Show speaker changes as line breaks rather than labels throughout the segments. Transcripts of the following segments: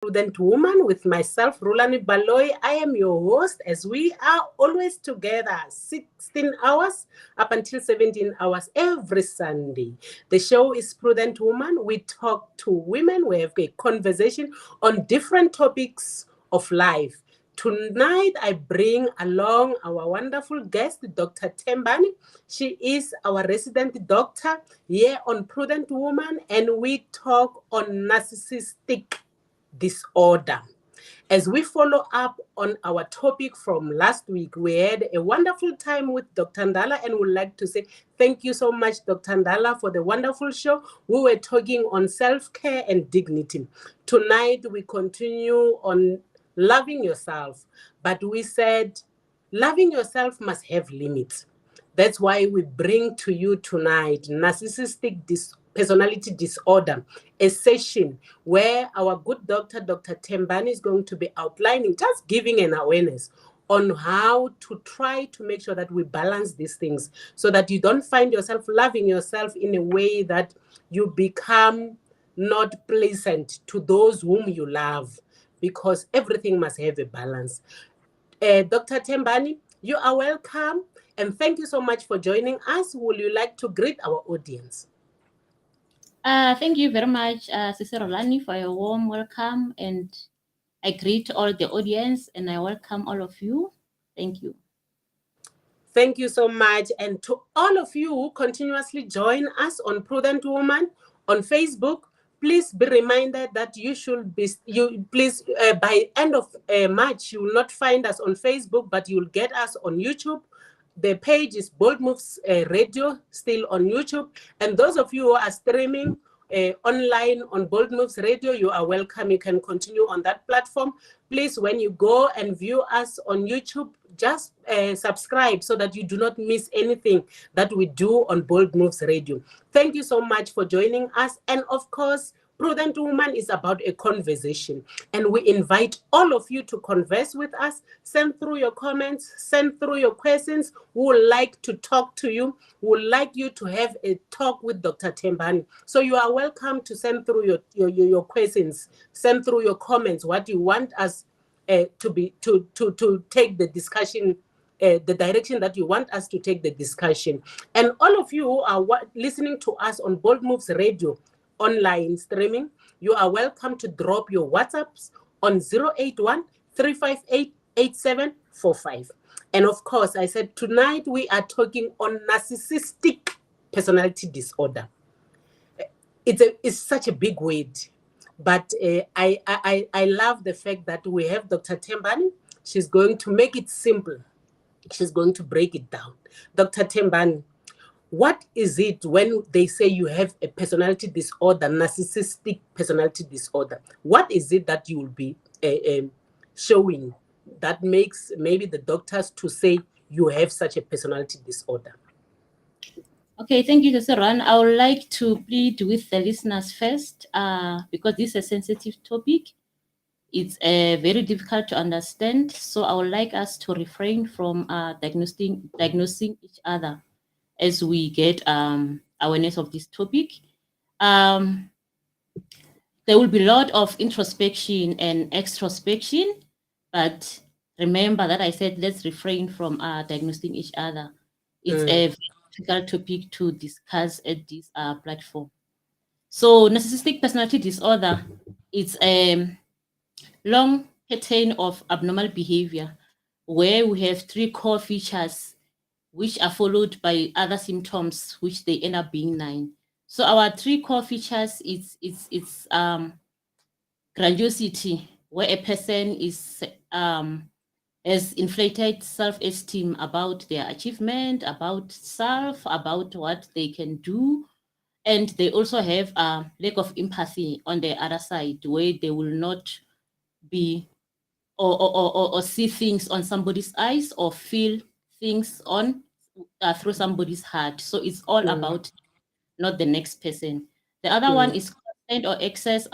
Prudent Woman with myself, Rhulani Baloyi. I am your host as we are always together 16 hours up until 17 hours every Sunday. The show is Prudent Woman. We talk to women. We have a conversation on different topics of life. Tonight, I bring along our wonderful guest, Dr. Tembani. She is our resident doctor here on Prudent Woman, and we talk on narcissistic disorder. As we follow up on our topic from last week, we had a wonderful time with Dr. Ndala, and would like to say thank you so much, Dr. Ndala, for the wonderful show. We were talking on self-care and dignity. Tonight, we continue on loving yourself, but we said loving yourself must have limits. That's why we bring to you tonight narcissistic personality disorder, a session where our good doctor, Dr. Tembani, is going to be outlining, just giving an awareness on how to try to make sure that we balance these things so that you don't find yourself loving yourself in a way that you become not pleasant to those whom you love, because everything must have a balance. Dr. Tembani, you are welcome, and thank you so much for joining us. Would you like to greet our audience?
Thank you very much, Sister Rhulani, for your warm welcome, and I greet all the audience and I welcome all of you. Thank you.
Thank you so much. And to all of you who continuously join us on Prudent Woman on Facebook, please be reminded that you should be, by end of March, you will not find us on Facebook, but you'll get us on YouTube. The page is Bold Moves Radio, still on YouTube. And those of you who are streaming online on Bold Moves Radio, you are welcome. You can continue on that platform. Please, when you go and view us on YouTube, just subscribe so that you do not miss anything that we do on Bold Moves Radio. Thank you so much for joining us. And of course, Prudent Woman is about a conversation, and we invite all of you to converse with us. Send through your comments, send through your questions. We would like to talk to you. We would like you to have a talk with Dr. Tembani. So you are welcome to send through your questions, send through your comments, what you want us to take the discussion, the direction that you want us to take the discussion. And all of you who are listening to us on Bold Moves Radio, online streaming, you are welcome to drop your WhatsApps on 081-358-8745. And of course, I said tonight we are talking on narcissistic personality disorder. It's such a big word, but I love the fact that we have Dr. Tembani. She's going to make it simple. She's going to break it down. Dr. Tembani, what is it when they say you have a personality disorder, narcissistic personality disorder? What is it that you will be showing that makes maybe the doctors to say you have such a personality disorder?
Okay, thank you, Dr. Ran. I would like to plead with the listeners first, because this is a sensitive topic. It's very difficult to understand. So I would like us to refrain from diagnosing each other as we get awareness of this topic. There will be a lot of introspection and extrospection, but remember that I said let's refrain from diagnosing each other. It's a very difficult topic to discuss at this platform. So narcissistic personality disorder is a long pattern of abnormal behavior where we have three core features which are followed by other symptoms, which they end up being 9. So our three core features is grandiosity, where a person is has inflated self-esteem about their achievement, about self, about what they can do. And they also have a lack of empathy on the other side, where they will not be or see things on somebody's eyes or feel things on through somebody's heart. So it's all about not the next person. The other one is constant or excess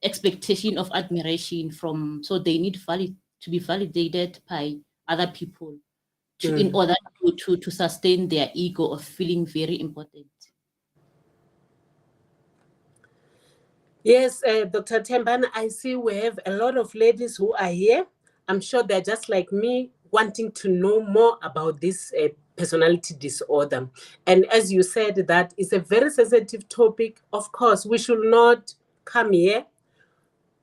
expectation of admiration from, so they need to be validated by other people in order to sustain their ego of feeling very important.
Yes, Dr. Tembana, I see we have a lot of ladies who are here. I'm sure they're just like me, wanting to know more about this personality disorder. And as you said, that is a very sensitive topic. Of course, we should not come here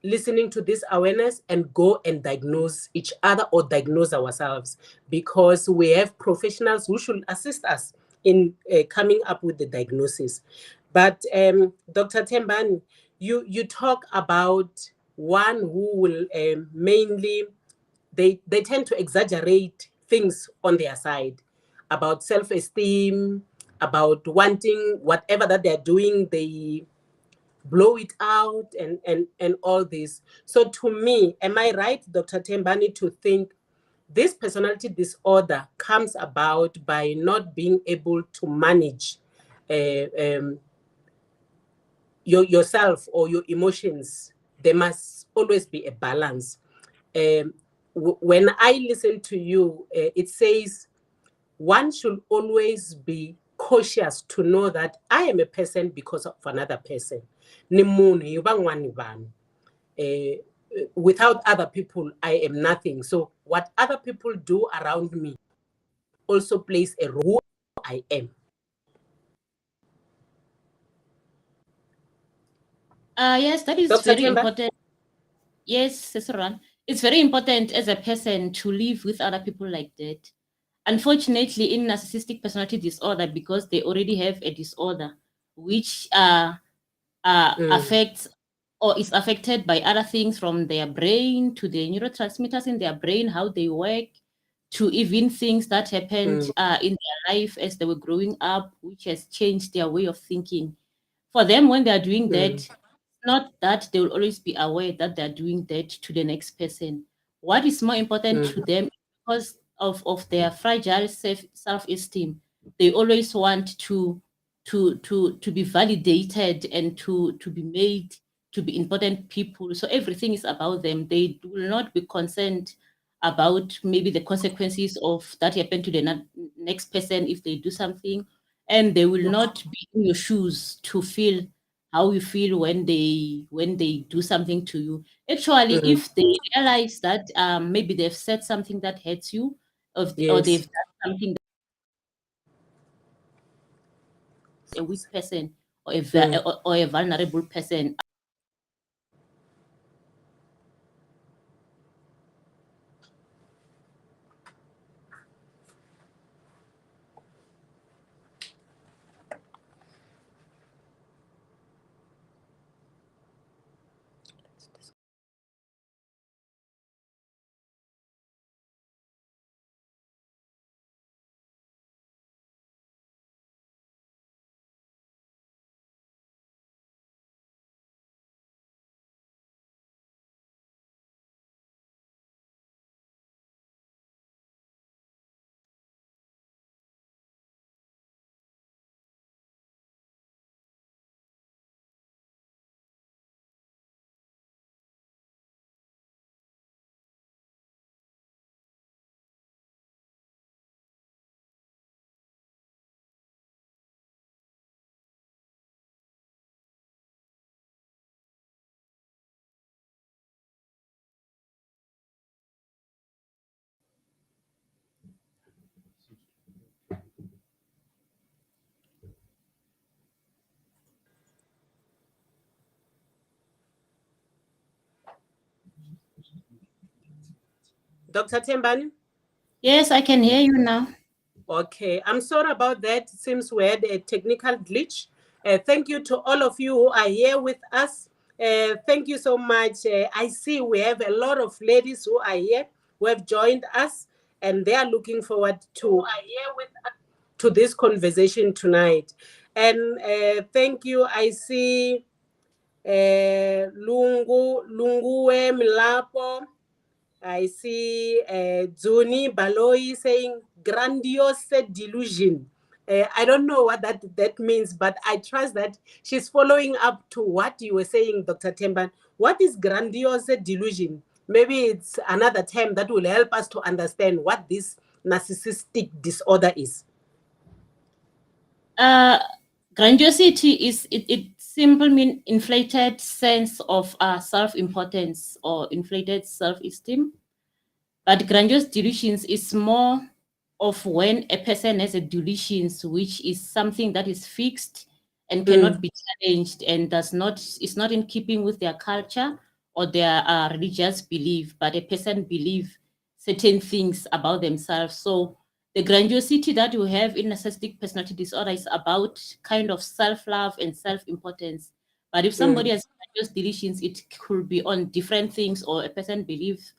listening to this awareness and go and diagnose each other or diagnose ourselves, because we have professionals who should assist us in coming up with the diagnosis. But Dr. Tembani, you talk about one who will mainly, they tend to exaggerate things on their side about self-esteem, about wanting whatever that they're doing, they blow it out and all this. So to me, am I right, Dr. Tembani, to think this personality disorder comes about by not being able to manage yourself or your emotions? There must always be a balance. When I listen to you, it says one should always be cautious to know that I am a person because of another person. Without other people, I am nothing. So what other people do around me also plays a role who I am.
Yes, that is
Dr.
very
Temba?
important. Yes, Cesar, it's very important as a person to live with other people like that. Unfortunately, in narcissistic personality disorder, because they already have a disorder which affects or is affected by other things, from their brain to the neurotransmitters in their brain, how they work, to even things that happened in their life as they were growing up, which has changed their way of thinking. For them, when they are doing that, not that they will always be aware that they're doing that to the next person. What is more important to them, because of their fragile self-esteem, they always want to be validated and to be made to be important people. So everything is about them. They will not be concerned about maybe the consequences of that happen to the next person if they do something, and they will not be in your shoes to feel how you feel when they do something to you. Actually, if they realize that maybe they've said something that hurts you, or they've
Yes.
done something that's a weak person or or a vulnerable person.
Dr. Tembani?
Yes, I can hear you now.
Okay, I'm sorry about that. It seems we had a technical glitch. Thank you to all of you who are here with us. Thank you so much. I see we have a lot of ladies who are here, who have joined us, and they are looking forward to this conversation tonight. And thank you. I see Lungue Milapo. I see Zuni Baloyi saying grandiose delusion. I don't know what that means, but I trust that she's following up to what you were saying, Dr. Temban. What is grandiose delusion? Maybe it's another term that will help us to understand what this narcissistic disorder is.
Grandiosity is Simple mean inflated sense of self-importance or inflated self-esteem. But grandiose delusions is more of when a person has a delusions, which is something that is fixed and cannot be challenged and is not in keeping with their culture or their religious belief, but a person believe certain things about themselves. So the grandiosity that you have in narcissistic personality disorder is about kind of self-love and self-importance. But if somebody has grandiose delusions, it could be on different things, or a person believes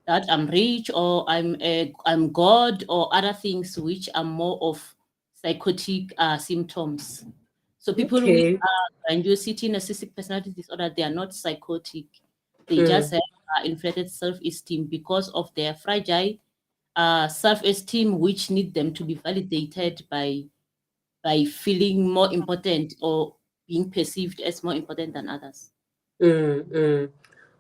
that I'm rich or I'm God or other things which are more of psychotic symptoms. So people with
Okay.
grandiosity, narcissistic personality disorder, they are not psychotic. They just
Mm.
have inflated self-esteem because of their fragile self-esteem, which need them to be validated by feeling more important or being perceived as more important than others.
Mm, mm.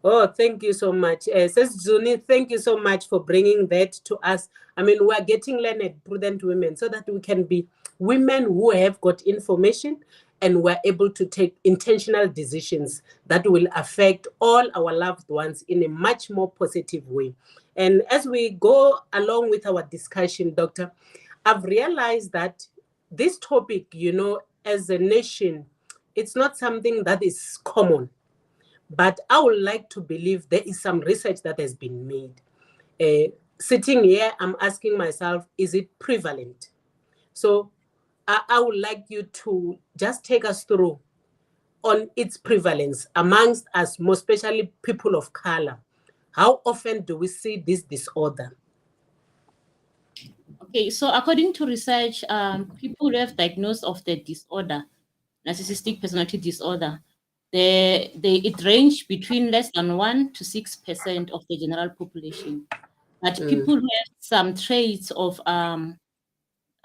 Oh, thank you so much. Sis Zuni, thank you so much for bringing that to us. I mean, we're getting learned, prudent women so that we can be women who have got information and we're able to take intentional decisions that will affect all our loved ones in a much more positive way. And as we go along with our discussion, Doctor, I've realized that this topic, as a nation, it's not something that is common, but I would like to believe there is some research that has been made. Sitting here, I'm asking myself, is it prevalent? So I would like you to just take us through on its prevalence amongst us, more especially people of color. How often do we see this disorder?
Okay, so according to research, people who have diagnosed of the disorder, narcissistic personality disorder, it range between less than 1 to 6% of the general population. But
Mm,
people who have some traits of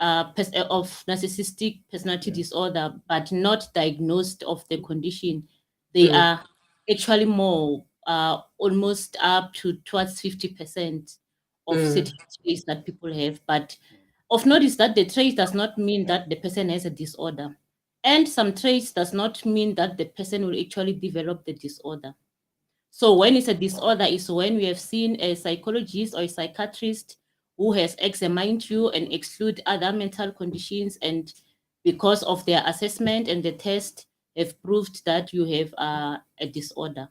narcissistic personality disorder, but not diagnosed of the condition, they
mm,
are actually more, almost up to towards 50% of
mm,
certain traits that people have. But of note is that the trait does not mean that the person has a disorder. And some traits does not mean that the person will actually develop the disorder. So when it's a disorder is when we have seen a psychologist or a psychiatrist who has examined you and exclude other mental conditions, and because of their assessment and the test have proved that you have a disorder.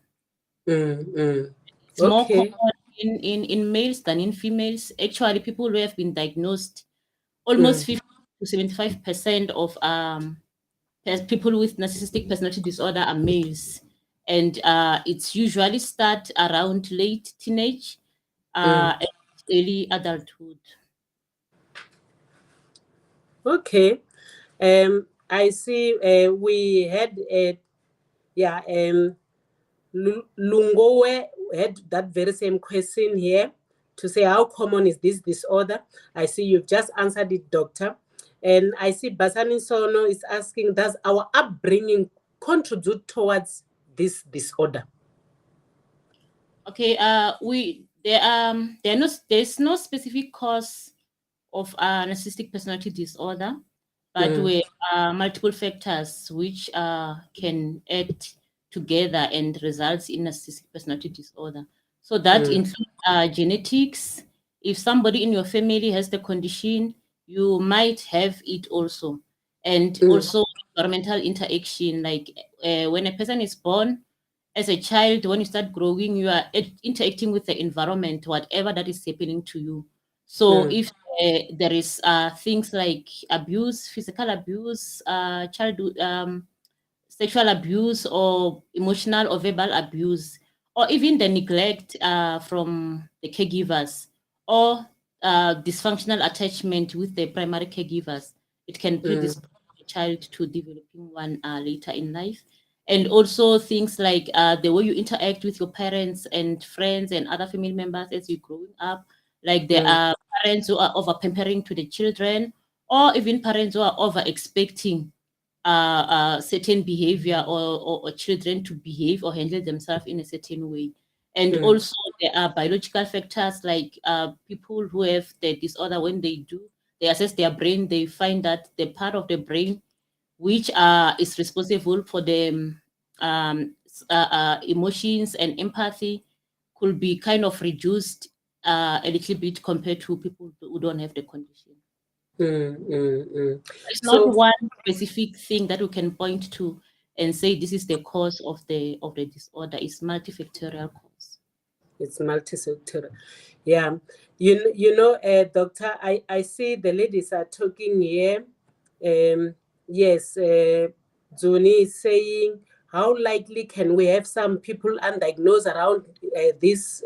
mm.
It's more
Okay.
common in males than in females. Actually, people who have been diagnosed, almost
Mm,
50 to 75% of people with narcissistic personality disorder are males, and it's usually start around late teenage
mm.
and early adulthood.
Okay. I see we had, yeah, Lungowe had that very same question here to say, how common is this disorder? I see you've just answered it, doctor. And I see Basani Sono is asking, does our upbringing contribute towards this disorder?
Okay, there's no specific cause of narcissistic personality disorder, but
Mm,
we multiple factors which can act together and results in narcissistic personality disorder. So that
mm,
includes genetics. If somebody in your family has the condition, you might have it also, and
mm,
also environmental interaction. Like when a person is born, as a child, when you start growing, you are interacting with the environment, whatever that is happening to you. So
mm,
if there is things like abuse, physical abuse, childhood sexual abuse, or emotional or verbal abuse, or even the neglect from the caregivers, or dysfunctional attachment with the primary caregivers, it can
mm,
predispose the child to developing one later in life. And also things like the way you interact with your parents and friends and other family members as you're growing up. Like there
mm,
are parents who are over pampering to the children, or even parents who are over expecting certain behavior, or children to behave or handle themselves in a certain way. And
mm,
also there are biological factors like people who have the disorder, when they assess their brain, they find that the part of the brain which is responsible for the emotions and empathy, could be kind of reduced a little bit compared to people who don't have the condition. It's not
So
one specific thing that we can point to and say this is the cause of the disorder. It's multifactorial cause.
it's multisectoral. Yeah. Doctor, I see the ladies are talking here. Yes, Zuni is saying, how likely can we have some people undiagnosed around this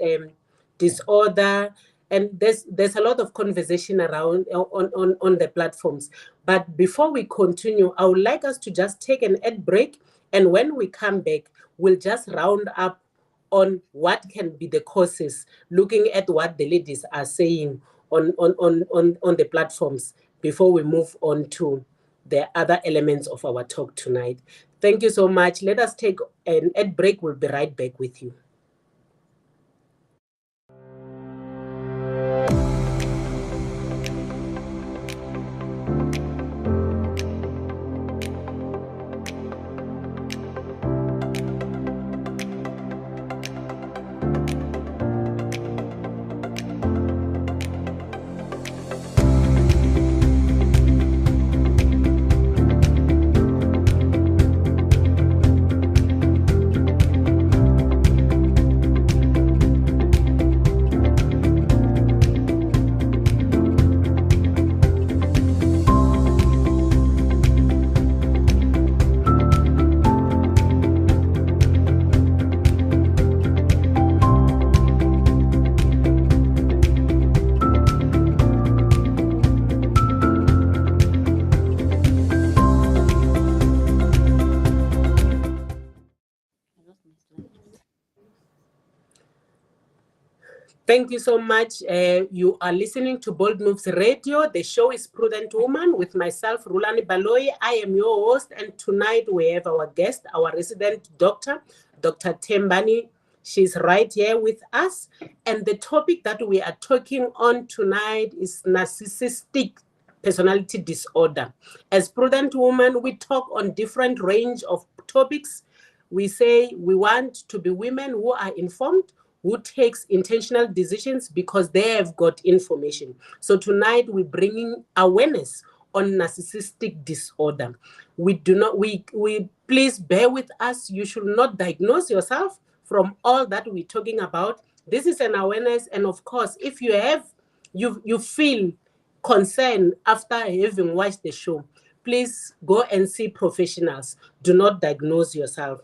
disorder? And there's a lot of conversation around on the platforms. But before we continue, I would like us to just take an ad break. And when we come back, we'll just round up on what can be the causes, looking at what the ladies are saying on the platforms before we move on to the other elements of our talk tonight. Thank you so much. Let us take an ad break. We'll be right back with you. Thank you so much. You are listening to Bold Moves Radio. The show is Prudent Woman with myself, Rhulani Baloyi. I am your host, and tonight we have our guest, our resident doctor, Dr. Tembani. She's right here with us. And the topic that we are talking on tonight is narcissistic personality disorder. As Prudent Woman, we talk on different range of topics. We say we want to be women who are informed, who takes intentional decisions because they have got information. So tonight we're bringing awareness on narcissistic disorder. We please bear with us. You should not diagnose yourself from all that we're talking about. This is an awareness, and of course, if you feel concerned after having watched the show, please go and see professionals. Do not diagnose yourself.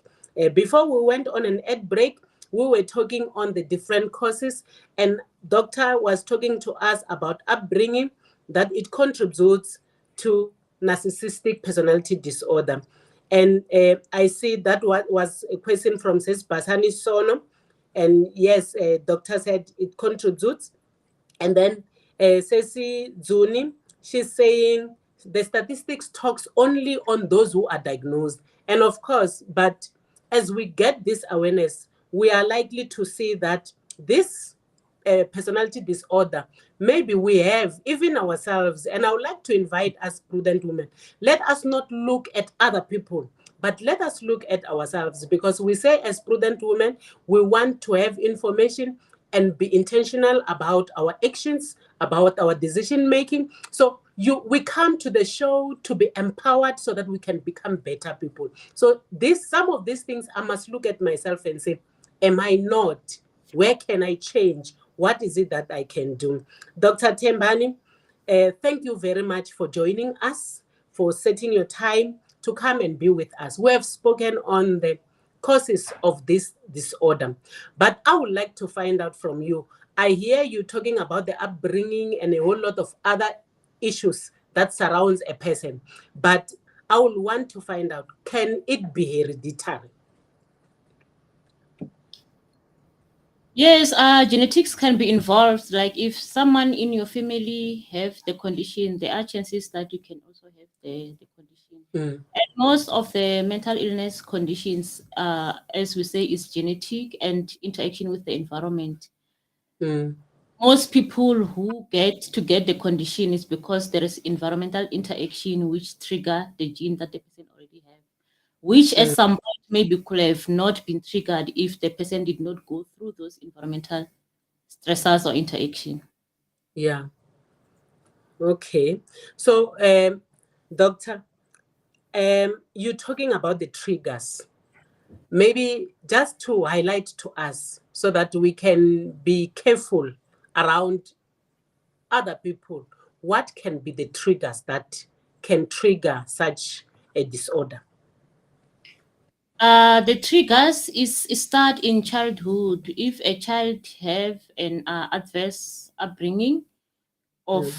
Before we went on an ad break, we were talking on the different causes, and doctor was talking to us about upbringing, that it contributes to narcissistic personality disorder. And I see that was a question from Basani Sono, and yes, doctor said it contributes. And then Ceci Zuni, she's saying the statistics talks only on those who are diagnosed. And of course, but as we get this awareness, we are likely to see that this personality disorder, maybe we have even ourselves. And I would like to invite us prudent women, let us not look at other people, but let us look at ourselves, because we say as prudent women, we want to have information and be intentional about our actions, about our decision making. So we come to the show to be empowered so that we can become better people. So some of these things, I must look at myself and say, am I not? Where can I change? What is it that I can do? Dr. Tembani, thank you very much for joining us, for setting your time to come and be with us. We have spoken on the causes of this disorder, but I would like to find out from you. I hear you talking about the upbringing and a whole lot of other issues that surrounds a person, but I would want to find out, can it be hereditary?
Yes, genetics can be involved. Like if someone in your family have the condition, there are chances that you can also have the condition. And most of the mental illness conditions, as we say, is genetic and interaction with the environment. most people who get the condition is because there is environmental interaction which trigger the gene that the person already have, which at
Mm,
some point maybe could have not been triggered if the person did not go through those environmental stressors or interaction.
yeah. Okay. So, doctor, you're talking about the triggers. Maybe just to highlight to us so that we can be careful around other people, what can be the triggers that can trigger such a disorder?
The triggers is start in childhood. If a child have an adverse upbringing
Mm,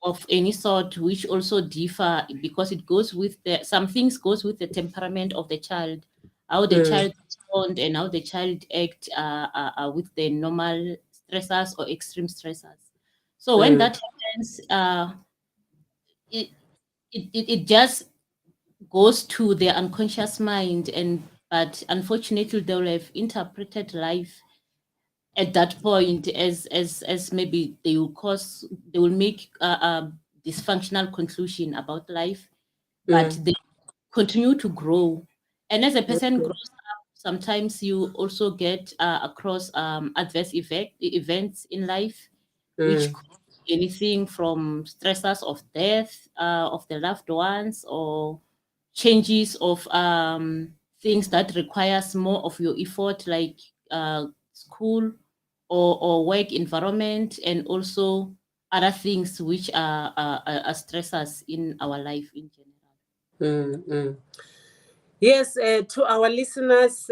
of any sort, which also differ because it goes with the some things goes with the temperament of the child, how the
mm,
child respond and how the child act with the normal stressors or extreme stressors. So when
mm,
that happens, it, it just goes to their unconscious mind, and but unfortunately they will have interpreted life at that point as maybe they will make a dysfunctional conclusion about life, but
mm,
they continue to grow. And as a person
okay.
grows up, sometimes you also get across adverse events in life, which
Mm,
could be anything from stressors of death of the loved ones, or changes of things that requires more of your effort, like school or work environment, and also other things which are stressors in our life in general.
mm, mm. Yes, to our listeners,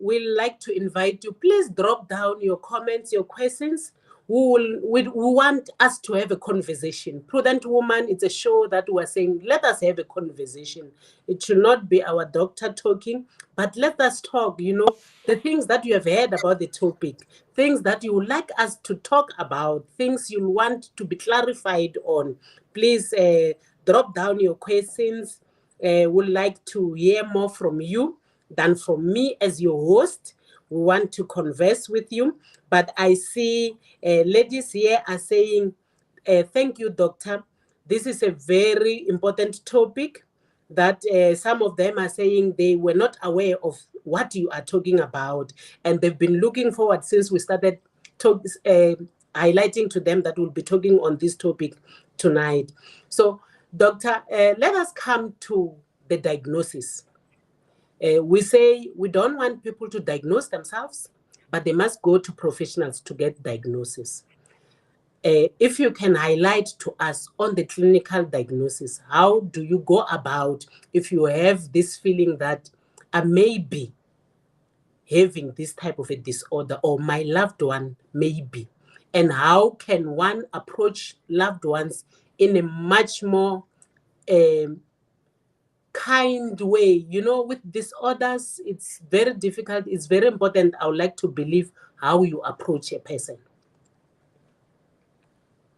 we'd like to invite you. Please drop down your comments, your questions. We want us to have a conversation. Prudent Woman, it's a show that we're saying, let us have a conversation. It should not be our doctor talking, but let us talk, the things that you have heard about the topic, things that you would like us to talk about, things you want to be clarified on. Please drop down your questions. Would like to hear more from you than from me as your host. We want to converse with you. But I see ladies here are saying, thank you, doctor. This is a very important topic that some of them are saying they were not aware of what you are talking about. And they've been looking forward since we started highlighting to them that we'll be talking on this topic tonight. So, doctor, let us come to the diagnosis. We say we don't want people to diagnose themselves, but they must go to professionals to get diagnosis. If you can highlight to us on the clinical diagnosis, how do you go about if you have this feeling that I may be having this type of a disorder, or my loved one may be, and how can one approach loved ones in a much more um, kind way? With disorders, it's very difficult. It's very important. I would like to believe how you approach a person.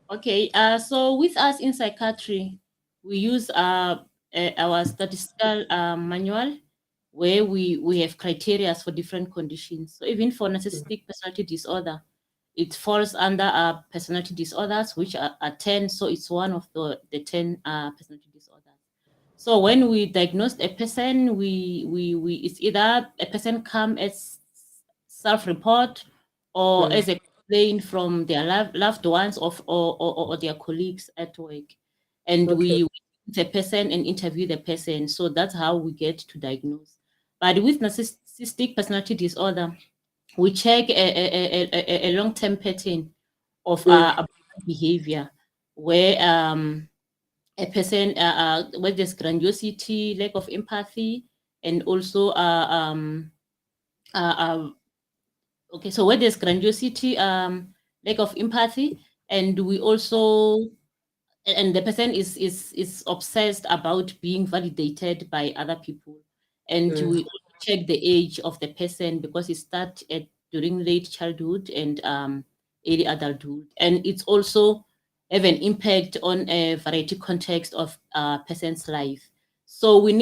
Okay, so with us in psychiatry, we use our statistical manual, where we have criteria for different conditions. So even for narcissistic personality disorder, it falls under personality disorders, which are 10. So it's one of the 10 personality disorders. So when we diagnose a person, we it's either a person come as self-report or
Mm,
as a complaint from their loved ones or their colleagues at work. And
okay.
we meet the person and interview the person. So that's how we get to diagnose. But with narcissistic personality disorder, we check a long-term pattern of
Mm,
behavior, where a person where there's grandiosity, lack of empathy, and also uh, uh, okay, so where there's grandiosity, lack of empathy, and we also and the person is obsessed about being validated by other people, and
mm,
we also check the age of the person because it starts at during late childhood and early adulthood, and it's also have an impact on a variety context of a person's life. So we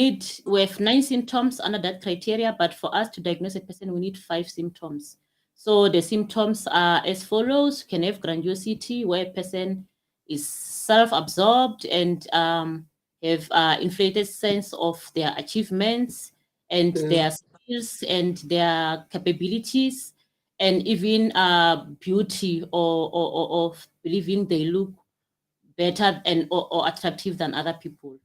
have 9 symptoms under that criteria, but for us to diagnose a person we need 5 symptoms. So the symptoms are as follows. You can have grandiosity, where a person is self-absorbed and have inflated sense of their achievements and their skills and their capabilities, and even beauty or believing they look better and or attractive than other people.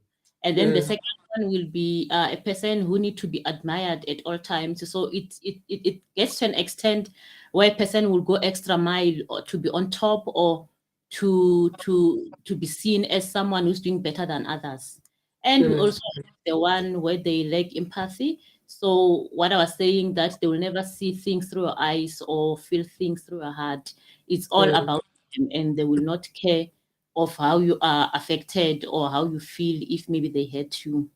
And then the second one will be a person who need to be admired at all times. So it gets to an extent where a person will go extra mile or to be on top or to be seen as someone who's doing better than others. And we also have the one where they lack empathy. So what I was saying, that they will never see things through your eyes or feel things through your heart. It's all about them, and they will not care of how you are affected or how you feel if maybe they hurt you.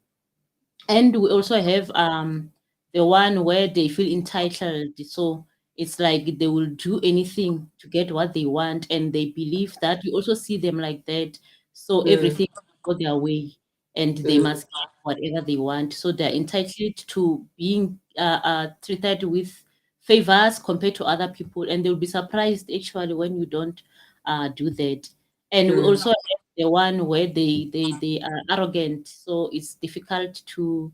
And we also have the one where they feel entitled. So it's like they will do anything to get what they want, and they believe that. You also see them like that. So everything go their way, and they must get whatever they want. So they're entitled to being treated with favors compared to other people, and they'll be surprised actually when you don't do that. And we also have the one where they are arrogant, so it's difficult to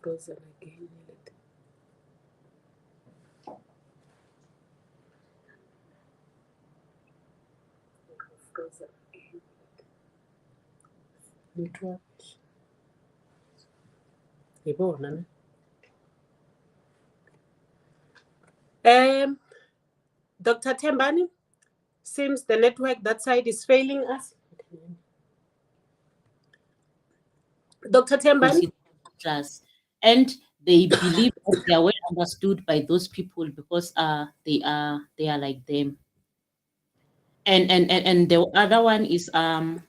Frozen again. Frozen again. Network. Ibona, ne? Dr. Tembani, seems the network that side is failing us. Dr. Tembani?
class, and they believe that they are well understood by those people because they are like them. And the other one is and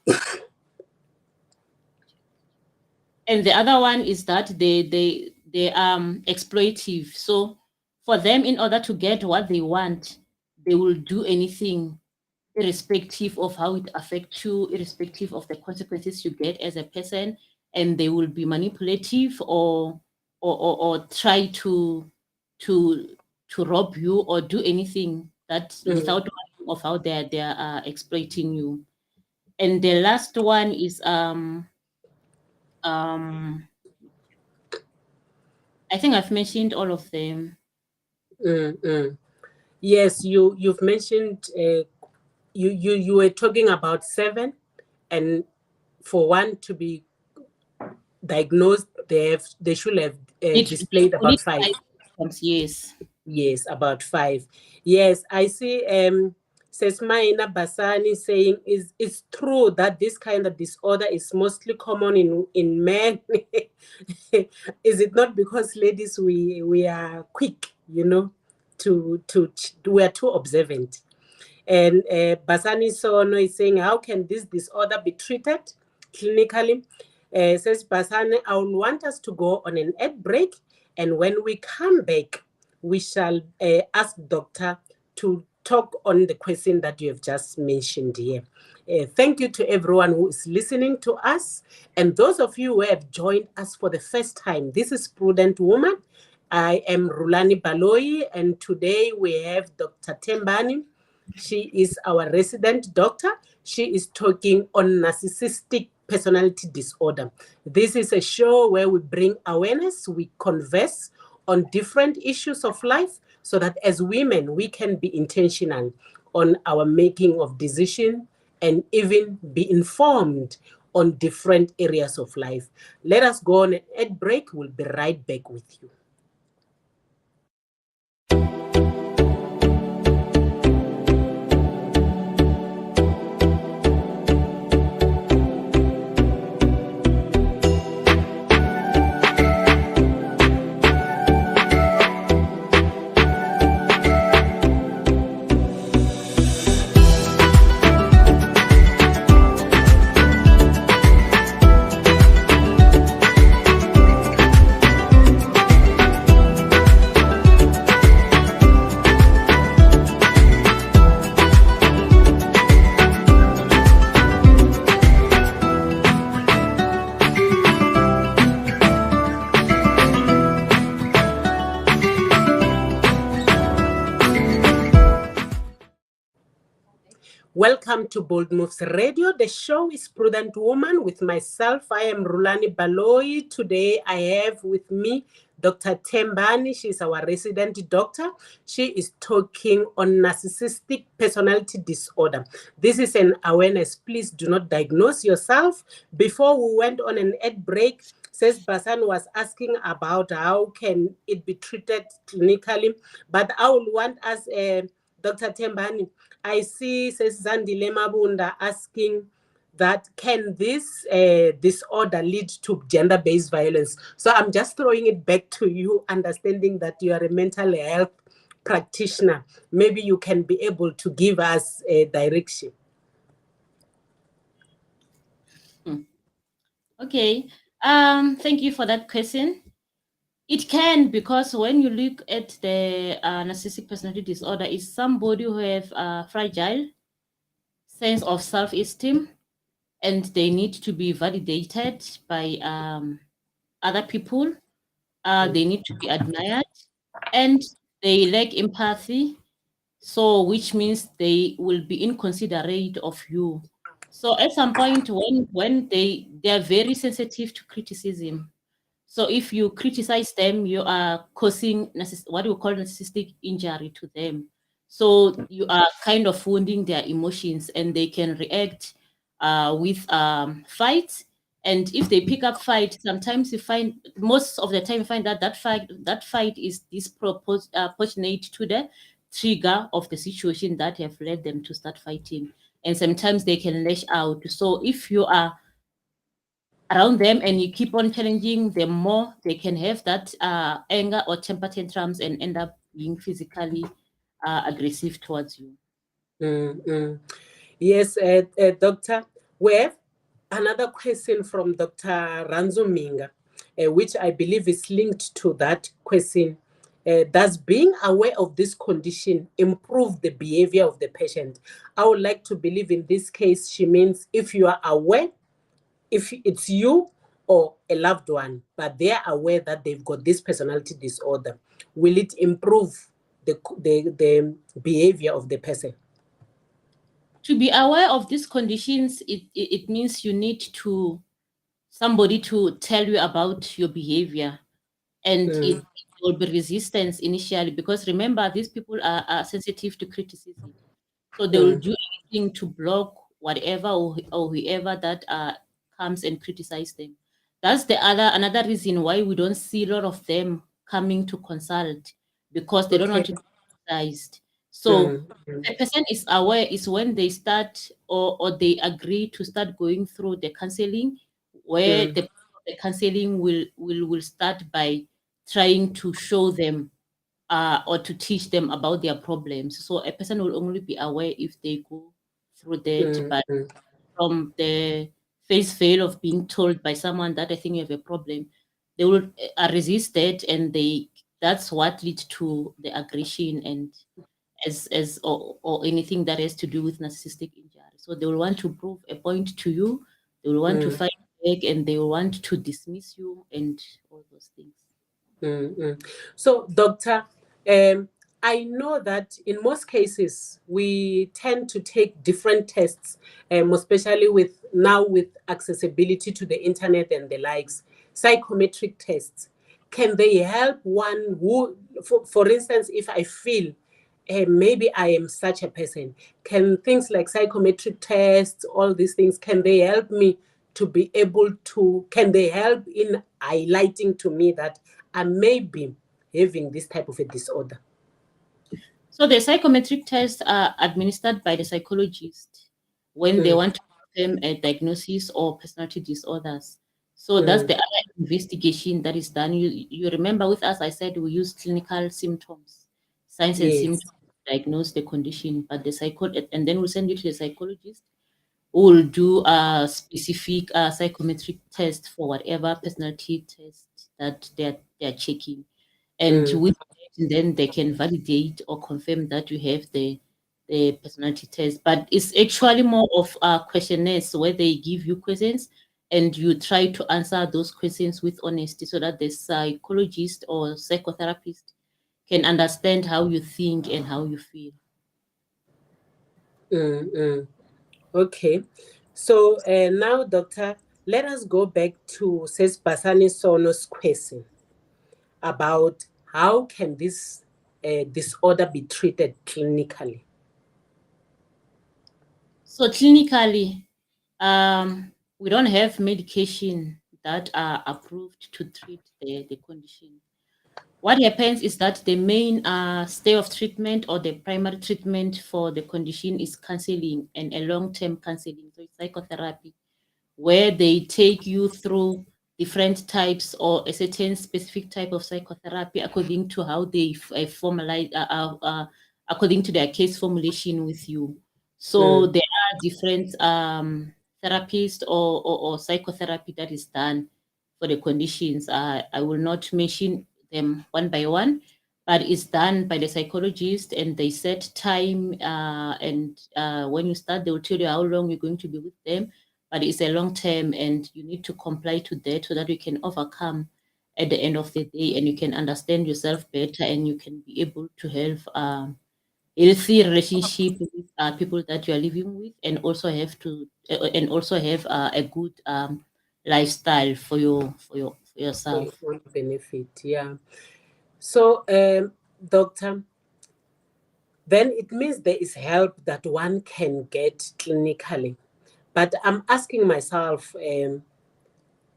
the other one is that they exploitive. So for them, in order to get what they want, they will do anything, irrespective of how it affects you, irrespective of the consequences you get as a person, and they will be manipulative or try to rob you or do anything that without knowing of how they are exploiting you. And the last one is I think I've mentioned all of them.
Yes, you've mentioned you were talking about 7, and for one to be diagnosed, they should have displayed about 5. Yes, about 5. Yes, I see. Says Maina Basani saying it's true that this kind of disorder is mostly common in men. Is it not because ladies we are quick, we are too observant? And Basani Sono is saying, how can this disorder be treated clinically? Says Basani, I would want us to go on an ad break, and when we come back, we shall ask doctor to talk on the question that you have just mentioned here. Thank you to everyone who is listening to us, and those of you who have joined us for the first time. This is Prudent Woman. I am Rhulani Baloyi, and today we have Dr. Tembani. She is our resident doctor. She is talking on narcissistic personality disorder. This is a show where we bring awareness, we converse on different issues of life, so that as women, we can be intentional on our making of decisions and even be informed on different areas of life. Let us go on an ad break. We'll be right back with you. Welcome to Bold Moves Radio. The show is Prudent Woman with myself. I am Rhulani Baloyi. Today I have with me Dr. Tembani. She's our resident doctor. She is talking on narcissistic personality disorder. This is an awareness. Please do not diagnose yourself. Before we went on an ad break, says Basan was asking about how can it be treated clinically, but I would want us, Dr. Tembani, I see, says Zandile Mabunda, asking that can this disorder lead to gender-based violence? So I'm just throwing it back to you, understanding that you are a mental health practitioner. Maybe you can be able to give us a direction.
Okay. Thank you for that question. It can, because when you look at the narcissistic personality disorder, is somebody who have a fragile sense of self-esteem, and they need to be validated by other people. They need to be admired, and they lack empathy. So, which means they will be inconsiderate of you. So, at some point, when they are very sensitive to criticism. So if you criticize them, you are causing what we call narcissistic injury to them. So you are kind of wounding their emotions, and they can react with fight. And if they pick up fight, sometimes you find, most of the time, you find that that fight is disproportionate to the trigger of the situation that have led them to start fighting. And sometimes they can lash out. So if you are around them and you keep on challenging them more, they can have that anger or temper tantrums and end up being physically aggressive towards you.
Mm-hmm. Yes, Doctor. We have another question from Dr. Ranzuminga, which I believe is linked to that question. Does being aware of this condition improve the behavior of the patient? I would like to believe in this case, she means if you are aware, if it's you or a loved one, but they are aware that they've got this personality disorder, will it improve the behavior of the person?
To be aware of these conditions, it means you need somebody to tell you about your behavior, and it will be resistance initially, because remember, these people are sensitive to criticism. So they will do anything to block whatever or whoever that comes and criticize them. That's another reason why we don't see a lot of them coming to consult, because they don't want to be criticized. So a person is aware is when they start, or they agree to start going through the counseling, where the counseling will start by trying to show them or to teach them about their problems. So a person will only be aware if they go through that. But from the face veil of being told by someone that I think you have a problem, they will resist that, and that's what leads to the aggression and or anything that has to do with narcissistic injury. So they will want to prove a point to you, they will want to fight back, and they will want to dismiss you and all those things.
So, Doctor, I know that in most cases we tend to take different tests, especially with accessibility to the internet and the likes, psychometric tests. Can they help one who, for instance, if I feel maybe I am such a person, can things like psychometric tests, all these things, can they help me to be able to, can they help in highlighting to me that I may be having this type of a disorder?
So the psychometric tests are administered by the psychologist when they want to confirm a diagnosis or personality disorders. So that's the other investigation that is done. You remember with us, I said we use clinical symptoms, signs and
Yes.
symptoms to diagnose the condition, but and then we'll send you to the psychologist who will do a specific psychometric test for whatever personality test that they're checking. And with that, then they can validate or confirm that you have the personality test. But it's actually more of questionnaires where they give you questions and you try to answer those questions with honesty, so that the psychologist or psychotherapist can understand how you think and how you feel.
Okay. So now, doctor, let us go back to Sis Basani Sono's question about how can this disorder be treated clinically?
So clinically, we don't have medication that are approved to treat the condition. What happens is that the main stay of treatment or the primary treatment for the condition is counseling and a long-term counseling, so it's psychotherapy, where they take you through different types or a certain specific type of psychotherapy according to how they formalize, according to their case formulation with you. So there are different therapists or psychotherapy that is done for the conditions. I will not mention them one by one, but it's done by the psychologist and they set time and when you start, they will tell you how long you're going to be with them, but it's a long term and you need to comply to that so that you can overcome at the end of the day and you can understand yourself better and you can be able to have healthy relationship with people that you are living with and also have to a good lifestyle for
For
yourself.
your own benefit, yeah. So, doctor, then it means there is help that one can get clinically. But I'm asking myself,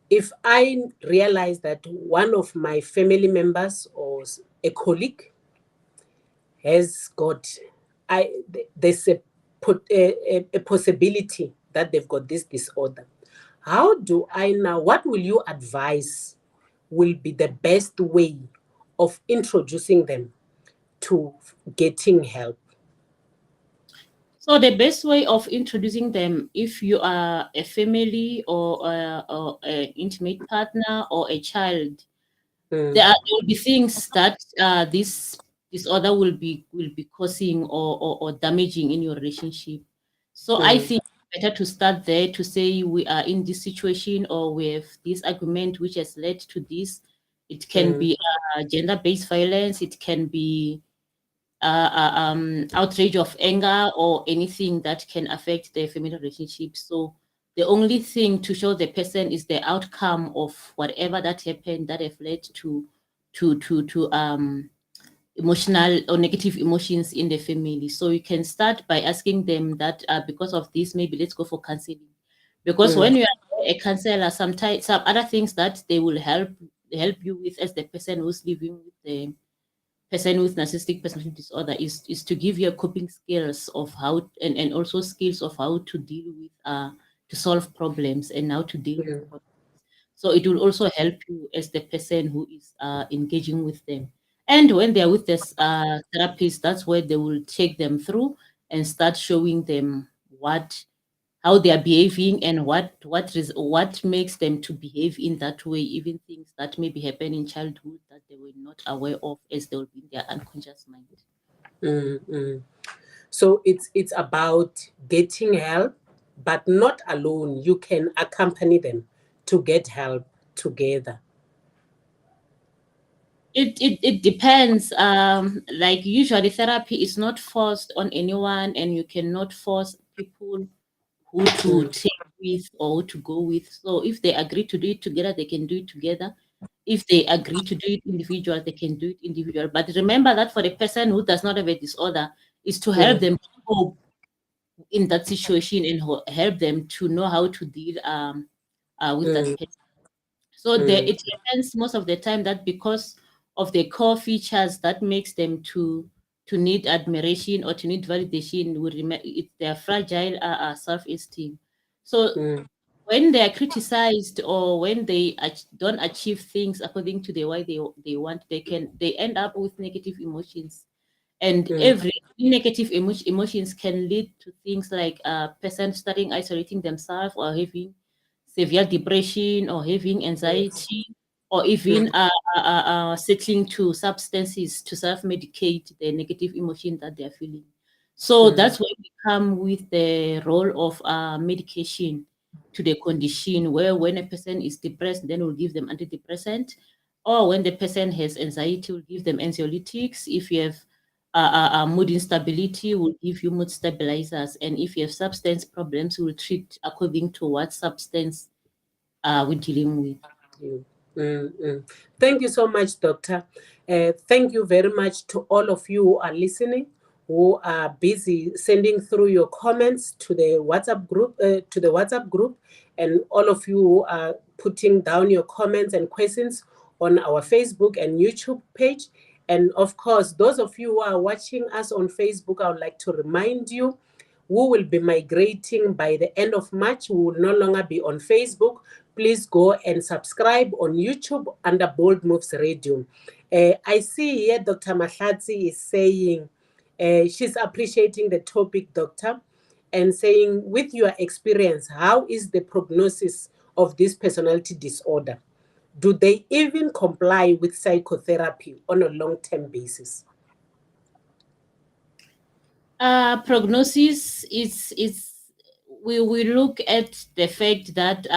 if I realize that one of my family members or a colleague has got, there's a possibility that they've got this disorder. How do I now, what will you advise will be the best way of introducing them to getting help?
So the best way of introducing them, if you are a family or an intimate partner or a child, there will be things that this disorder will be causing or damaging in your relationship. So I
Mm,
think it's better to start there to say we are in this situation or we have this argument which has led to this. It can
mm,
be gender-based violence. It can be outrage of anger or anything that can affect their family relationship. So the only thing to show the person is the outcome of whatever that happened that have led to emotional or negative emotions in the family. So you can start by asking them that because of this, maybe let's go for counseling. Because
mm,
when you are a counselor, sometimes some other things that they will help you with as the person who's living with the person with narcissistic personality disorder is to give you coping skills of how and also skills of how to deal with to solve problems and how to deal with
mm,
problems. So it will also help you as the person who is engaging with them. And when they're with this therapist, that's where they will take them through and start showing them how they are behaving and what makes them to behave in that way, even things that maybe happen in childhood that they were not aware of as they will be in their unconscious mind.
mm, mm. So it's about getting help, but not alone. You can accompany them to get help together.
It depends. Like usually therapy is not forced on anyone and you cannot force people who to
Mm,
take with or who to go with. So if they agree to do it together, they can do it together. If they agree to do it individual, they can do it individual. But remember that for the person who does not have a disorder, is to help
mm,
them cope in that situation and help them to know how to deal with that
mm,
person. So
mm,
it happens most of the time that because of the core features that makes them to need admiration or to need validation, it's their fragile self-esteem. So
mm,
when they are criticized or when they don't achieve things according to the way they want, they end up with negative emotions, and
mm,
every negative emotions can lead to things like a person starting isolating themselves or having severe depression or having
yes,
anxiety or
mm,
even settling to substances to self-medicate the negative emotion that they're feeling. So
mm,
that's where we come with the role of medication to the condition, where when a person is depressed, then we'll give them antidepressant, or when the person has anxiety, we'll give them anxiolytics. If you have mood instability, we'll give you mood stabilizers. And if you have substance problems, we'll treat according to what substance we're dealing with.
Thank you so much, Doctor. Thank you very much to all of you who are listening, who are busy sending through your comments to the WhatsApp group, and all of you who are putting down your comments and questions on our Facebook and YouTube page. And of course, those of you who are watching us on Facebook, I would like to remind you, we will be migrating by the end of March. We will no longer be on Facebook. Please go and subscribe on YouTube under Bold Moves Radio. I see here Dr. Mahlatsi is saying she's appreciating the topic, Doctor, and saying, with your experience, how is the prognosis of this personality disorder? Do they even comply with psychotherapy on a long-term basis?
Prognosis is we look at the fact that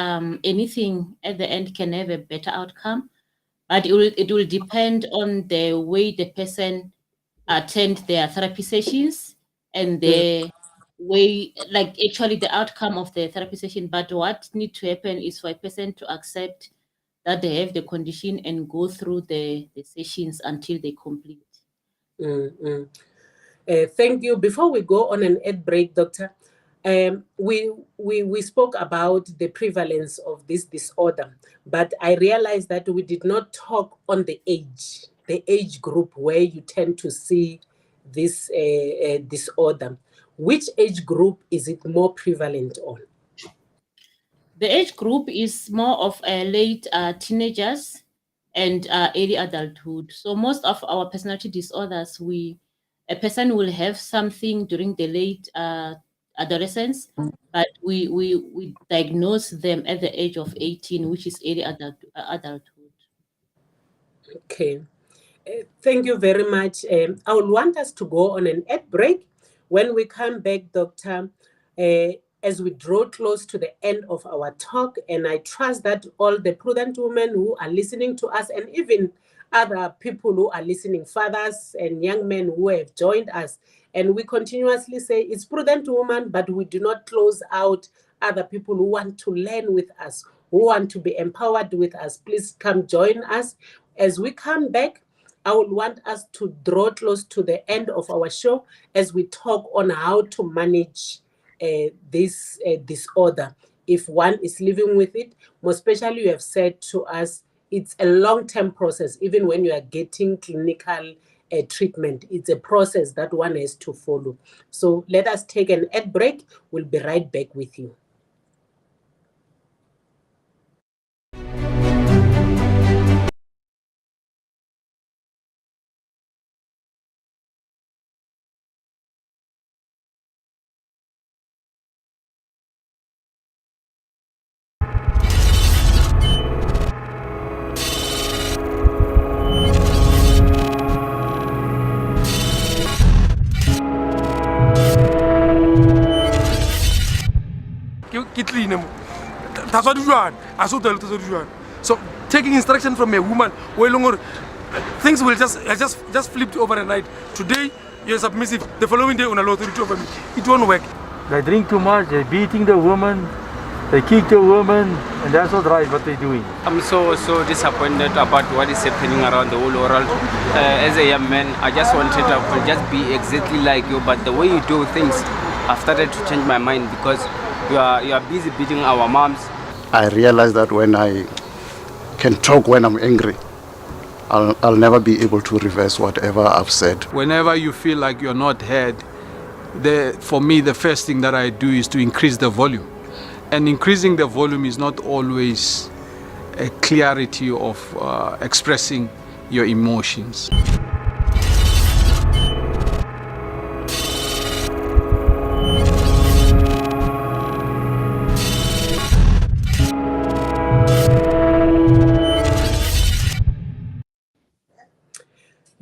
anything at the end can have a better outcome, but it will depend on the way the person attend their therapy sessions and the way, like actually the outcome of the therapy session. But what needs to happen is for a person to accept that they have the condition and go through the sessions until they complete.
Thank you. Before we go on an ad break, Doctor, we spoke about the prevalence of this disorder, but I realized that we did not talk on the age group where you tend to see this disorder. Which age group is it more prevalent on?
The age group is more of late teenagers and early adulthood. So most of our personality disorders, a person will have something during the late adolescence, but we diagnose them at the age of 18, which is early adulthood.
Okay. Thank you very much. I would want us to go on an ad break. When we come back, Doctor, as we draw close to the end of our talk, and I trust that all the Prudent women who are listening to us, and even other people who are listening, fathers and young men who have joined us, and we continuously say it's Prudent woman, but we do not close out other people who want to learn with us, who want to be empowered with us. Please come join us. As we come back, I would want us to draw close to the end of our show as we talk on how to manage this disorder. If one is living with it, more especially you have said to us, it's a long-term process. Even when you are getting clinical treatment, it's a process that one has to follow. So let us take an ad break. We'll be right back with you.
So taking instruction from a woman, things will just flipped overnight. Today you're submissive, the following day on a authority over me. It won't work.
They drink too much, they're beating the woman, they kick the woman, and that's not right what they're doing.
I'm so disappointed about what is happening around the whole world. As a young man, I just wanted to just be exactly like you, but the way you do things, I've started to change my mind because you are busy beating our moms.
I realize that when I can talk when I'm angry, I'll never be able to reverse whatever I've said.
Whenever you feel like you're not heard, for me, the first thing that I do is to increase the volume. And increasing the volume is not always a clarity of expressing your emotions.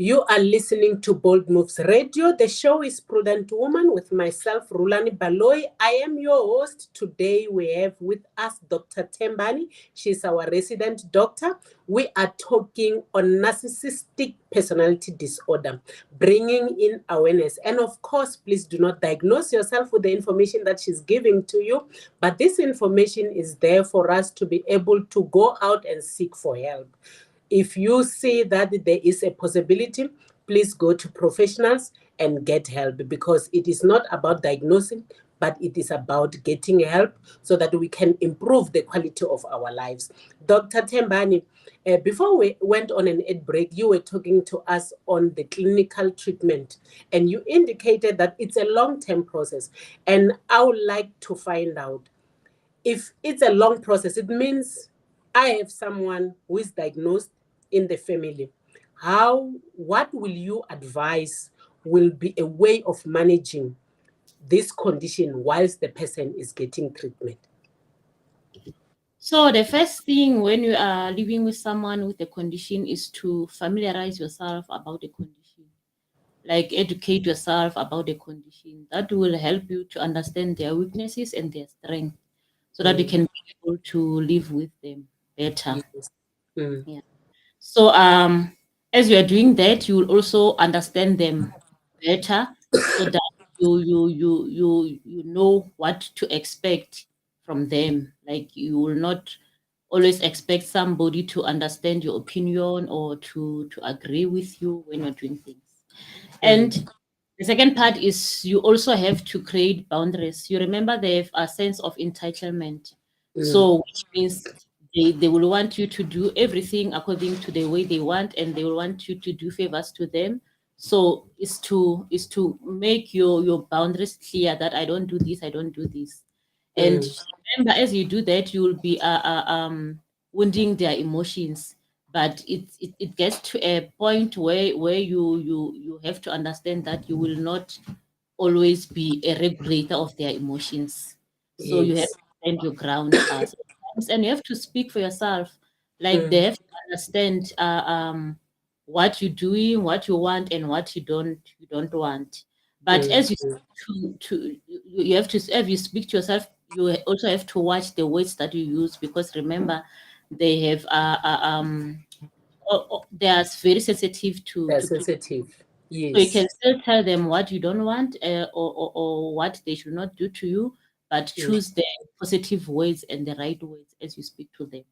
You are listening to Bold Moves Radio. The show is Prudent Woman with myself, Rhulani Baloyi. I am your host. Today we have with us Dr. Tembani. She's our resident doctor. We are talking on narcissistic personality disorder, bringing in awareness. And of course, please do not diagnose yourself with the information that she's giving to you. But this information is there for us to be able to go out and seek for help. If you see that there is a possibility, please go to professionals and get help, because it is not about diagnosing, but it is about getting help so that we can improve the quality of our lives. Dr. Tembani, before we went on an ad break, you were talking to us on the clinical treatment, and you indicated that it's a long-term process. And I would like to find out, if it's a long process, it means I have someone who is diagnosed in the family. What will you advise will be a way of managing this condition whilst the person is getting treatment?
So the first thing when you are living with someone with a condition is to familiarize yourself about the condition, like educate yourself about the condition. That will help you to understand their weaknesses and their strengths, so that you can be able to live with them better.
Yes.
Yeah. So as you are doing that, you will also understand them better, so that you know what to expect from them. Like, you will not always expect somebody to understand your opinion or to agree with you when you're doing things. And the second part is you also have to create boundaries. You remember they have a sense of entitlement. So which means they will want you to do everything according to the way they want, and they will want you to do favors to them. So is to make your boundaries clear, that I don't do this, I don't do this. And remember, as you do that, you will be wounding their emotions. But it gets to a point where you have to understand that you will not always be a regulator of their emotions. So you have
Yes.
to stand your ground sometimes, and you have to speak for yourself. Like, they have to understand what you're doing, what you want, and what you don't want. But as you have to, as you speak to yourself, you also have to watch the words that you use, because remember, they have they are very sensitive to
They're
people.
sensitive.
So you can
Yes.
still tell them what you don't want, or what they should not do to you, but choose the positive words and the right words as you speak to them.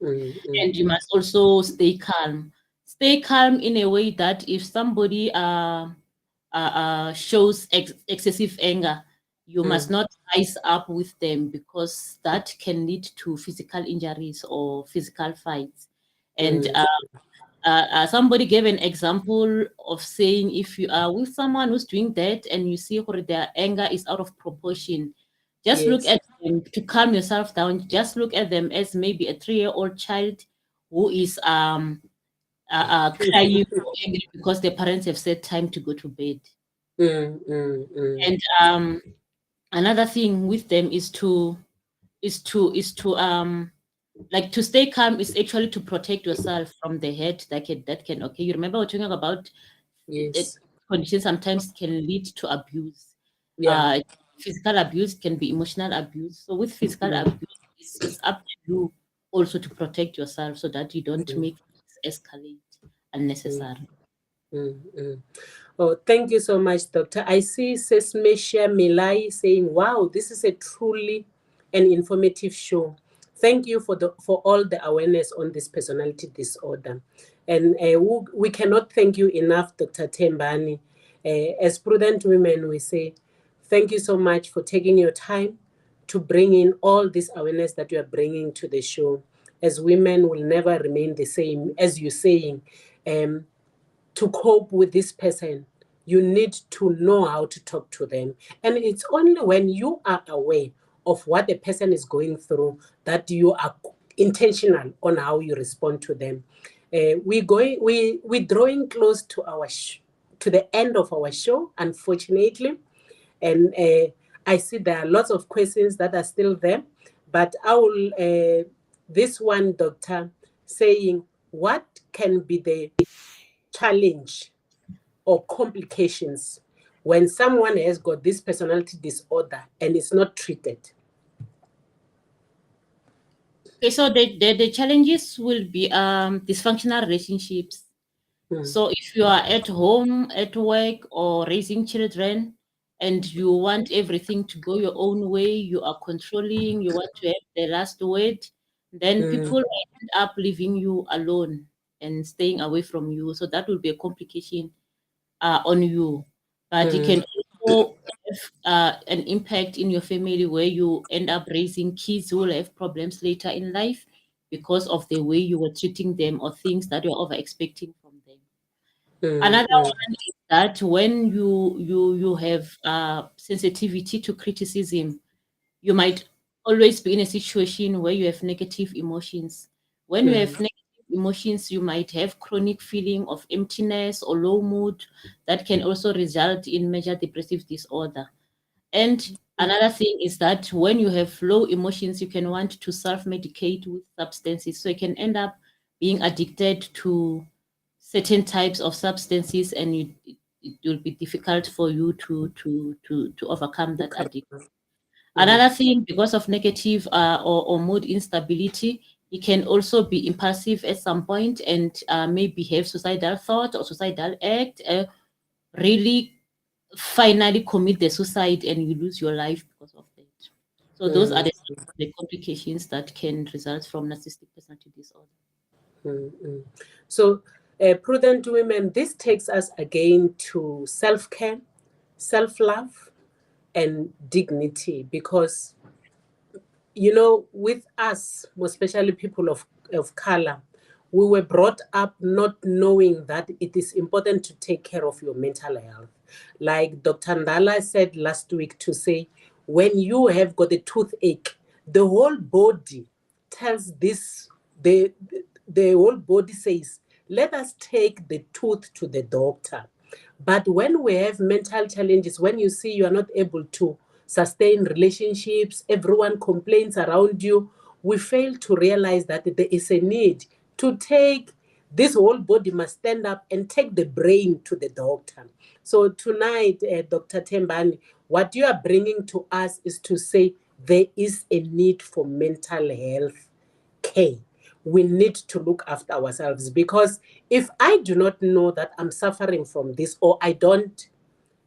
And you must also stay calm. Stay calm in a way that if somebody shows excessive anger, you must not rise up with them, because that can lead to physical injuries or physical fights. And somebody gave an example of saying, if you are with someone who's doing that and you see their anger is out of proportion, just look
Yes.
at them to calm yourself down. Just look at them as maybe a 3-year-old child who is crying or angry because their parents have said time to go to bed. And another thing with them is to like, to stay calm is actually to protect yourself from the hurt that can okay. You remember we're talking about
Yes.
condition sometimes can lead to abuse.
Yeah.
Physical abuse can be emotional abuse. So with physical abuse, it's up to you also to protect yourself, so that you don't make things escalate unnecessarily.
Oh, thank you so much, Doctor. I see Sesmesha Milai saying, wow, this is a truly an informative show. Thank you for all the awareness on this personality disorder. And we cannot thank you enough, Dr. Tembani. As prudent women, we say, thank you so much for taking your time to bring in all this awareness that you are bringing to the show. As women will never remain the same, as you're saying, to cope with this person, you need to know how to talk to them. And it's only when you are aware of what the person is going through that you are intentional on how you respond to them. We're drawing close to to the end of our show, unfortunately. And I see there are lots of questions that are still there, but I will, this one, Doctor, saying, what can be the challenge or complications when someone has got this personality disorder and it's not treated?
Okay, so the challenges will be dysfunctional relationships. So if you are at home, at work, or raising children, and you want everything to go your own way, you are controlling, you want to have the last word, then people might end up leaving you alone and staying away from you. So that will be a complication on you. But it can also have an impact in your family where you end up raising kids who will have problems later in life because of the way you were treating them or things that you're over expecting from them. Another one is that when you have sensitivity to criticism, you might always be in a situation where you have negative emotions. When you have negative emotions, you might have chronic feeling of emptiness or low mood that can also result in major depressive disorder. And another thing is that when you have low emotions, you can want to self-medicate with substances. So you can end up being addicted to certain types of substances, and it will be difficult for you to overcome that addiction. Another thing, because of negative or mood instability, you can also be impulsive at some point and maybe have suicidal thought or suicidal act, really finally commit the suicide and you lose your life because of that. So those are the complications that can result from narcissistic personality disorder.
So, prudent women, this takes us again to self-care, self-love, and dignity, because, you know, with us, especially people of color, we were brought up not knowing that it is important to take care of your mental health. Like Dr. Ndala said last week, to say, when you have got a toothache, the whole body tells this, the whole body says, let us take the tooth to the doctor. But when we have mental challenges, when you see you are not able to sustain relationships, everyone complains around you, we fail to realize that there is a need to take, this whole body must stand up and take the brain to the doctor. So tonight, Dr. Tembani, what you are bringing to us is to say there is a need for mental health care. We need to look after ourselves, because if I do not know that I'm suffering from this, or I don't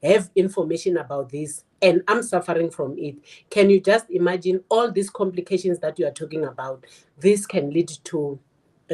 have information about this and I'm suffering from it, can you just imagine all these complications that you are talking about? This can lead to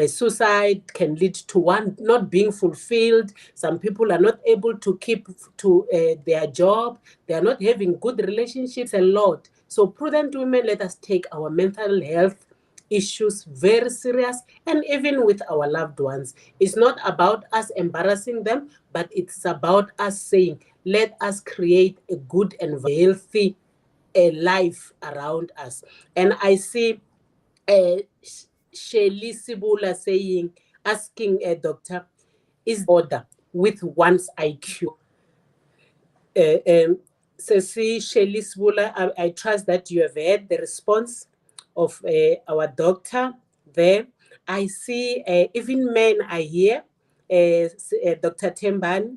suicide, can lead to one not being fulfilled. Some people are not able to keep to their job. They are not having good relationships, a lot. So prudent women, let us take our mental health issues very serious, and even with our loved ones. It's not about us embarrassing them, but it's about us saying, let us create a good and healthy life around us. And I see Shelly Sibula saying, asking a doctor, is order with one's IQ? Ceci Shelly Sibula, I trust that you have heard the response of our doctor there. I see even men are here, Dr. Temban.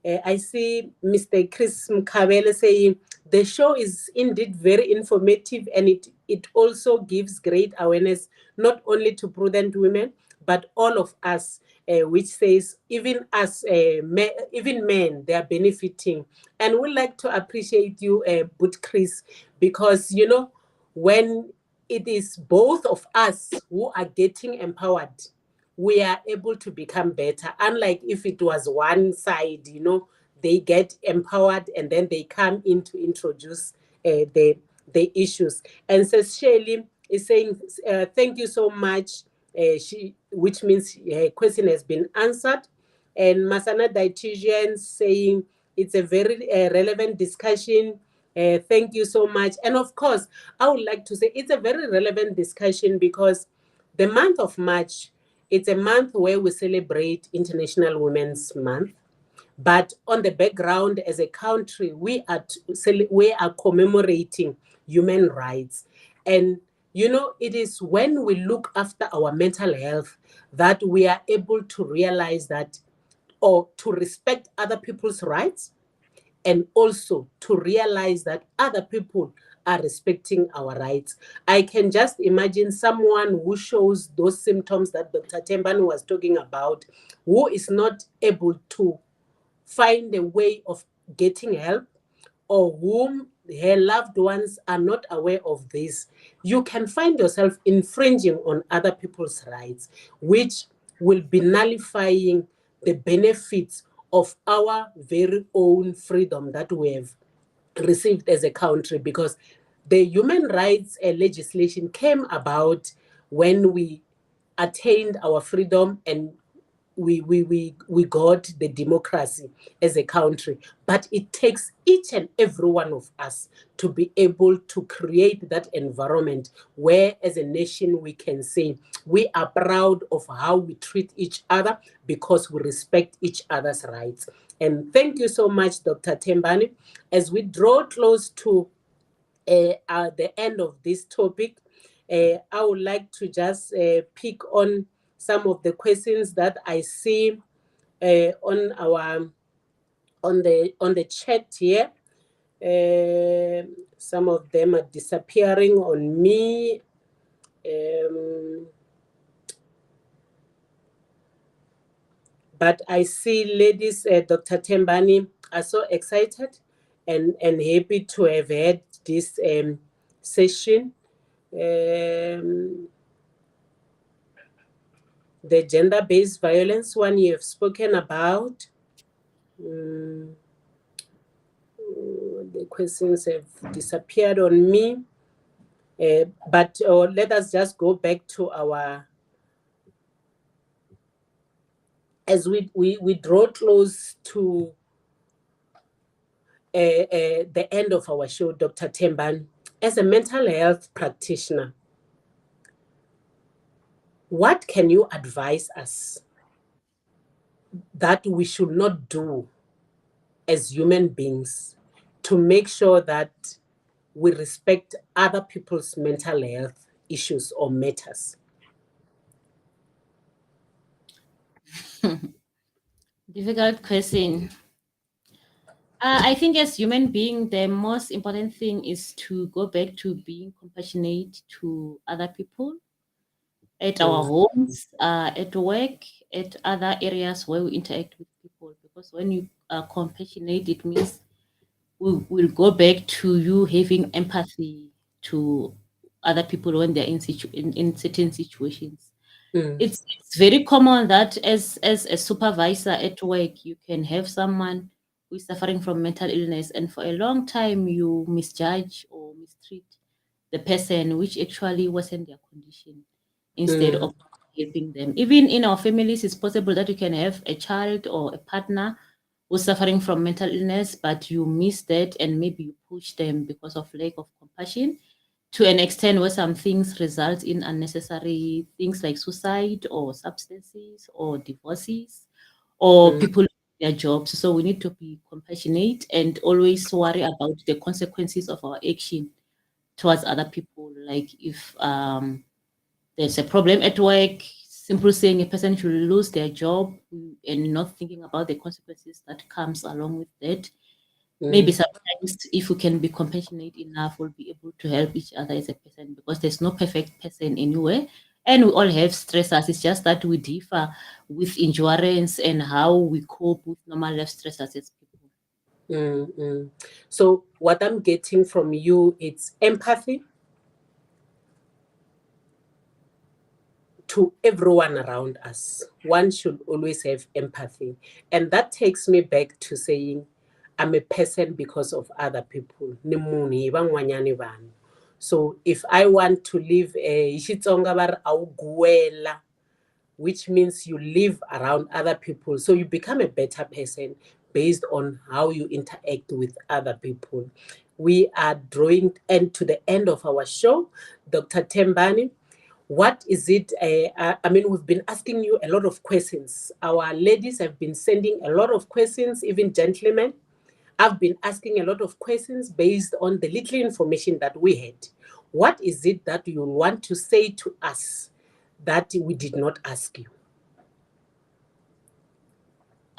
I see Mr. Chris Mkabele saying, the show is indeed very informative, and it also gives great awareness, not only to prudent women, but all of us, which says even us, even men, they are benefiting. And we'd like to appreciate you, But Chris, because, you know, when it is both of us who are getting empowered, we are able to become better. Unlike if it was one side, you know, they get empowered and then they come in to introduce the issues. And so Shirley is saying, thank you so much, which means her question has been answered. And Masana Dietitian saying, it's a very relevant discussion. Thank you so much. And of course, I would like to say it's a very relevant discussion, because the month of March, it's a month where we celebrate International Women's Month. But on the background, as a country, we are commemorating human rights. And, you know, it is when we look after our mental health that we are able to realize that or to respect other people's rights, and also to realize that other people are respecting our rights. I can just imagine someone who shows those symptoms that Dr. Tembani was talking about, who is not able to find a way of getting help, or whom her loved ones are not aware of this. You can find yourself infringing on other people's rights, which will be nullifying the benefits of our very own freedom that we have received as a country, because the human rights legislation came about when we attained our freedom and we got the democracy as a country. But it takes each and every one of us to be able to create that environment where, as a nation, we can say we are proud of how we treat each other because we respect each other's rights. And thank you so much, Dr. Tembani. As we draw close to the end of this topic, I would like to just pick on some of the questions that I see on the chat here. Some of them are disappearing on me. But I see ladies, Dr. Tembani, are so excited and happy to have had this session. The gender-based violence one you have spoken about. The questions have disappeared on me. But let us just go back to our, as we draw close to the end of our show, Dr. Tembani, as a mental health practitioner, what can you advise us that we should not do as human beings to make sure that we respect other people's mental health issues or matters?
Difficult question. I think as human being, the most important thing is to go back to being compassionate to other people at our homes, at work, at other areas where we interact with people. Because when you are compassionate, it means we will go back to you having empathy to other people when they're in certain situations. It's very common that as a supervisor at work, you can have someone who is suffering from mental illness, and for a long time you misjudge or mistreat the person, which actually wasn't their condition, instead of helping them. Even in our families, it's possible that you can have a child or a partner who's suffering from mental illness, but you miss that and maybe you push them because of lack of compassion, to an extent where some things result in unnecessary things like suicide or substances or divorces or people losing their jobs. So we need to be compassionate and always worry about the consequences of our action towards other people. Like if there's a problem at work, simply saying a person should lose their job and not thinking about the consequences that comes along with that. Maybe sometimes if we can be compassionate enough, we'll be able to help each other as a person, because there's no perfect person anywhere. And we all have stressors. It's just that we differ with endurance and how we cope with normal life stressors as people.
So what I'm getting from you, it's empathy to everyone around us. One should always have empathy. And that takes me back to saying, I'm a person because of other people. So if I want to live which means you live around other people, so you become a better person based on how you interact with other people. We are drawing to the end of our show. Dr. Tembani, what is it? We've been asking you a lot of questions. Our ladies have been sending a lot of questions, even gentlemen. I've been asking a lot of questions based on the little information that we had. What is it that you want to say to us that we did not ask you?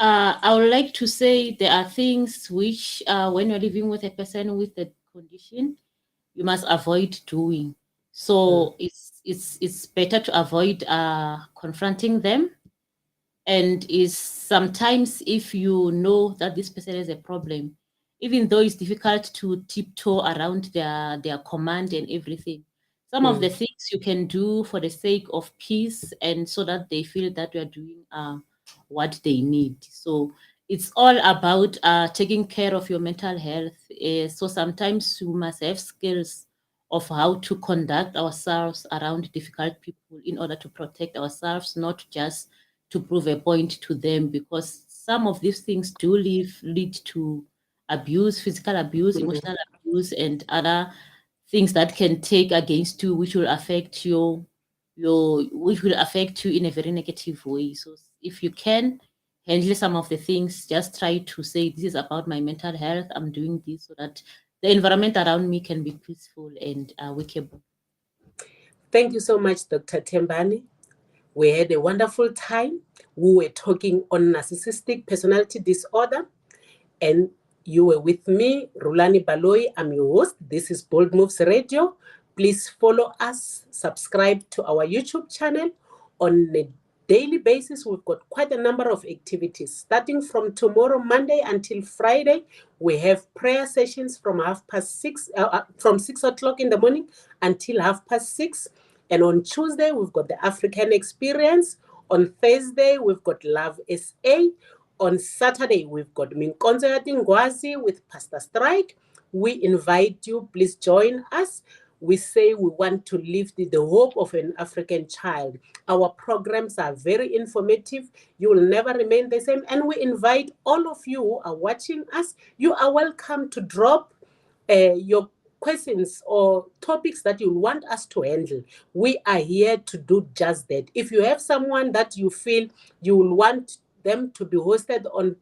I would like to say there are things which, when you're living with a person with a condition, you must avoid doing. So it's better to avoid confronting them. And is sometimes if you know that this person has a problem, even though it's difficult to tiptoe around their command and everything, some of the things you can do for the sake of peace and so that they feel that you are doing what they need. So it's all about taking care of your mental health. So sometimes you must have skills of how to conduct ourselves around difficult people in order to protect ourselves, not just to prove a point to them, because some of these things do lead to abuse, physical abuse, emotional abuse, and other things that can take against you, which will affect which will affect you in a very negative way. So if you can handle some of the things, just try to say, this is about my mental health. I'm doing this so that the environment around me can be peaceful and workable.
Thank you so much, Dr. Tembani. We had a wonderful time. We were talking on narcissistic personality disorder, and you were with me, Rhulani Baloyi. I'm your host. This is Bold Moves Radio. Please follow us, subscribe to our YouTube channel. On a daily basis, we've got quite a number of activities. Starting from tomorrow, Monday until Friday, we have prayer sessions from from 6 o'clock in the morning until 6:30. And on Tuesday, we've got the African Experience. On Thursday, we've got Love SA. On Saturday, we've got Minkonzo Yatingwazi with Pastor Strike. We invite you, please join us. We say we want to lift the hope of an African child. Our programs are very informative. You will never remain the same. And we invite all of you who are watching us, you are welcome to drop your questions or topics that you want us to handle. We are here to do just that. If you have someone that you feel you will want them to be hosted on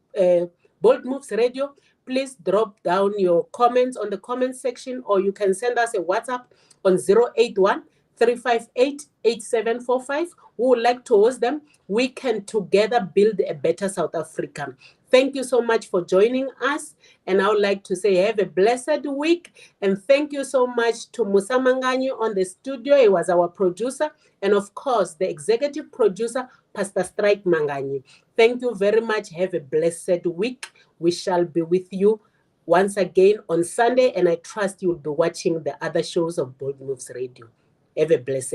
Bold Moves Radio, please drop down your comments on the comment section, or you can send us a WhatsApp on 081 358 8745. We would like to host them. We can together build a better South Africa. Thank you so much for joining us. And I would like to say have a blessed week. And thank you so much to Musa Manganyi on the studio. He was our producer. And of course, the executive producer, Pastor Strike Manganyi. Thank you very much. Have a blessed week. We shall be with you once again on Sunday. And I trust you will be watching the other shows of Bold Moves Radio. Have a blessed